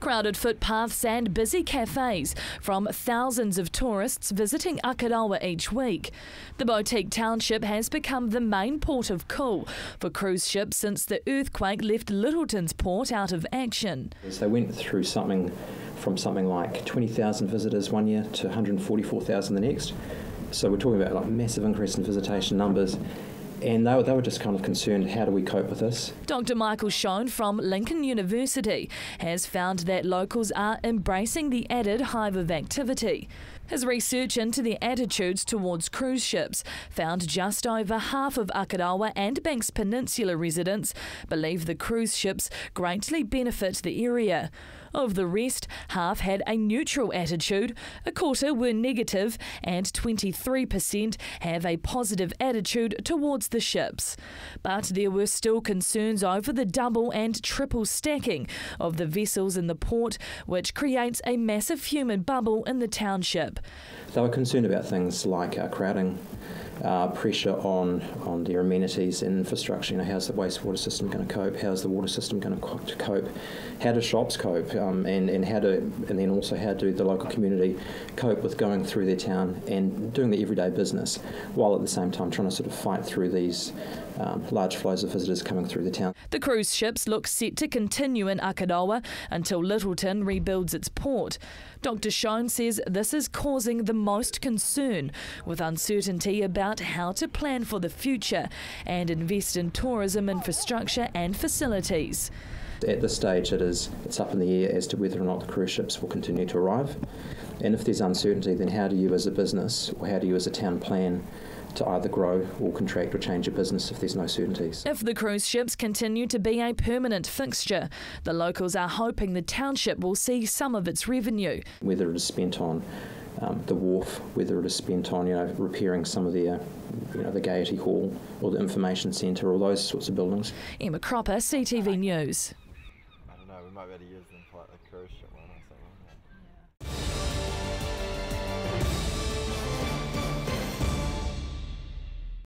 Crowded footpaths and busy cafes from thousands of tourists visiting Akaroa each week. The boutique township has become the main port of call for cruise ships since the earthquake left Littleton's port out of action. They went through something like 20,000 visitors one year to 144,000 the next. So we're talking about like massive increase in visitation numbers. And they were just kind of concerned, how do we cope with this? Dr. Michael Schoen from Lincoln University has found that locals are embracing the added hive of activity. His research into their attitudes towards cruise ships found just over half of Akaroa and Banks Peninsula residents believe the cruise ships greatly benefit the area. Of the rest, half had a neutral attitude, a quarter were negative, and 23% have a positive attitude towards the ships. But there were still concerns over the double and triple stacking of the vessels in the port, which creates a massive human bubble in the township. They were concerned about things like crowding, pressure on their amenities and infrastructure. How's the wastewater system going to cope? How's the water system going to cope? How do shops cope? And then also how do the local community cope with going through their town and doing the everyday business, while at the same time trying to sort of fight through these large flows of visitors coming through the town. The cruise ships look set to continue in Akaroa until Littleton rebuilds its port. Dr. Schoen says this is causing the most concern, with uncertainty about how to plan for the future and invest in tourism infrastructure and facilities. At this stage it's up in the air as to whether or not the cruise ships will continue to arrive. And if there's uncertainty, then how do you as a business, or how do you as a town plan to either grow or contract or change your business if there's no certainties? If the cruise ships continue to be a permanent fixture, the locals are hoping the township will see some of its revenue. Whether it is spent on the wharf, whether it is spent on repairing some of the Gaiety Hall or the information centre or those sorts of buildings. Emma Cropper, CTV News. I don't know, we might be able to use them for like the cruise ship one or something.